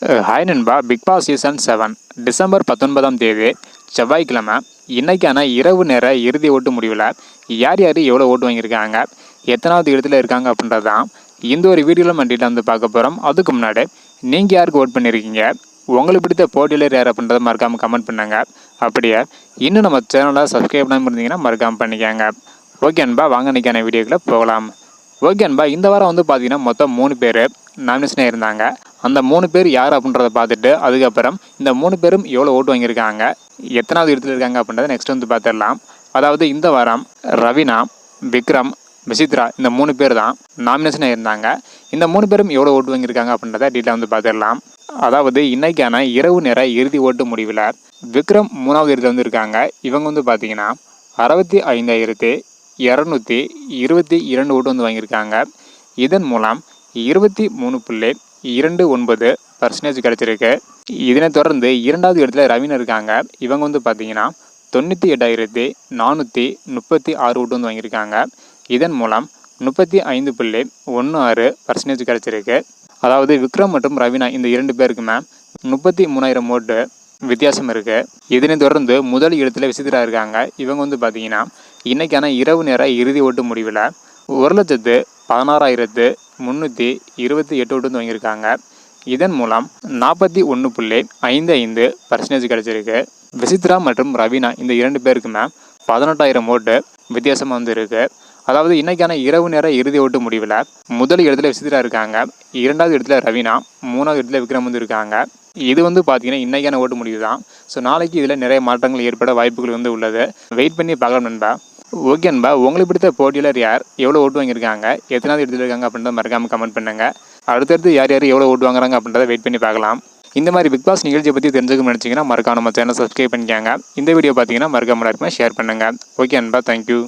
Hi நண்பா. Big Boss season 7 December 19ஆம் தேதி செவ்வாய்க்கிழமை இன்னைக்கான இரவு நேர இறுதி ஓட்டு முடிவில் யார் யார் எவ்வளோ ஓட்டு வாங்கியிருக்காங்க, எத்தனாவது இடத்துல இருக்காங்க அப்படின்றது தான் இந்த ஒரு வீடியோவில் மண்டியில் வந்து பார்க்க போகிறோம். அதுக்கு முன்னாடி நீங்கள் யாருக்கு ஓட் பண்ணியிருக்கீங்க, உங்களுக்கு பிடித்த போட்டியாளர் யார் அப்படின்றத மறக்காமல் கமெண்ட் பண்ணுங்க. அப்படியே இன்னும் நம்ம சேனலை சப்ஸ்கிரைப் பண்ணாமல் இருந்தீங்கன்னா மறக்காமல் பண்ணிக்கோங்க. ஓகே அன்பா, வாங்க இன்னைக்கான வீடியோக்குள்ளே போகலாம். ஓகே அன்பா, இந்த வாரம் வந்து பார்த்தீங்கன்னா மொத்தம் 3 பேர் நாமினேஷனாக இருந்தாங்க. அந்த 3 பேர் யார் அப்படின்றத பார்த்துட்டு அதுக்கப்புறம் இந்த 3 பேரும் எவ்வளோ ஓட்டு வாங்கியிருக்காங்க, எத்தனாவது இடத்துல இருக்காங்க அப்படின்றத நெக்ஸ்ட் வந்து பார்த்துடலாம். அதாவது இந்த வாரம் ரவீனா, விக்ரம், விசித்ரா இந்த 3 பேர் தான் நாமினேஷனாக இருந்தாங்க. இந்த 3 பேரும் எவ்வளோ ஓட்டு வாங்கியிருக்காங்க அப்படின்றத டீட்டெயிலாக வந்து பார்த்துடலாம். அதாவது இன்னைக்கான இரவு நேர இறுதி ஓட்டு முடிவில் விக்ரம் 3வது இடத்துல வந்து இருக்காங்க. இவங்க வந்து பார்த்தீங்கன்னா 65,222 ஓட்டு வந்து வாங்கியிருக்காங்க. இதன் மூலம் 23.29% கிடச்சிருக்கு. இதனை தொடர்ந்து 2வது இடத்துல ரவீனா இருக்காங்க. இவங்க வந்து பார்த்தீங்கன்னா 98,436 ஓட்டு வந்து வாங்கியிருக்காங்க. இதன் மூலம் 35.16% கிடச்சிருக்கு. அதாவது விக்ரம் மற்றும் ரவீனா இந்த 2 பேருக்குமே 33,000 ஓட்டு வித்தியாசம் இருக்குது. இதனை தொடர்ந்து முதல் இடத்துல விசித்ரா இருக்காங்க. இவங்க வந்து பார்த்தீங்கன்னா இன்றைக்கான இரவு நேர இறுதி ஓட்டு முடிவில் 1,16,328 ஓட்டு வந்து வாங்கியிருக்காங்க. இதன் மூலம் 41.55% கிடச்சிருக்கு. விசித்ரா மற்றும் ரவீனா இந்த 2 பேருக்குமே 18,000 ஓட்டு வித்தியாசமாக வந்து இருக்குது. அதாவது இன்றைக்கான இரவு நேர இறுதி ஓட்டு முடிவில் முதல் இடத்துல விசித்ரா இருக்காங்க, 2வது இடத்துல ரவீனா, 3வது இடத்துல விக்ரம் வந்து இருக்காங்க. இது வந்து பார்த்தீங்கன்னா இன்றைக்கான ஓட்டு முடிவு தான். ஸோ நாளைக்கு இதில் நிறைய மாற்றங்கள் ஏற்பட வாய்ப்புகள் வந்து உள்ளது. வெயிட் பண்ணி பார்க்கலாம் நண்பா. ஓகே நண்பா, உங்களுக்கு பிடித்த போட்டியாளர் யார், எவ்வளோ ஓட்டு வாங்கியிருக்காங்க, எத்தனாவது இடத்துல இருக்காங்க அப்படின்றத மறக்காமல் கமெண்ட் பண்ணுங்கள். அடுத்தடுத்து யார் யார் எவ்வளோ ஓட்டு வாங்குறாங்க அப்படின்றத வெயிட் பண்ணி பார்க்கலாம். இந்த மாதிரி பிக் பாஸ் நிகழ்ச்சியை பற்றி தெரிஞ்சுக்கணும்னு நினச்சிங்கன்னா மறக்காம நம்ம சேனல் சப்ஸ்கிரைப் பண்ணிக்கோங்க. இந்த வீடியோ பார்த்தீங்கன்னா மறக்காம ஷேர் பண்ணுங்கள். ஓகே நண்பா, தேங்க்யூ.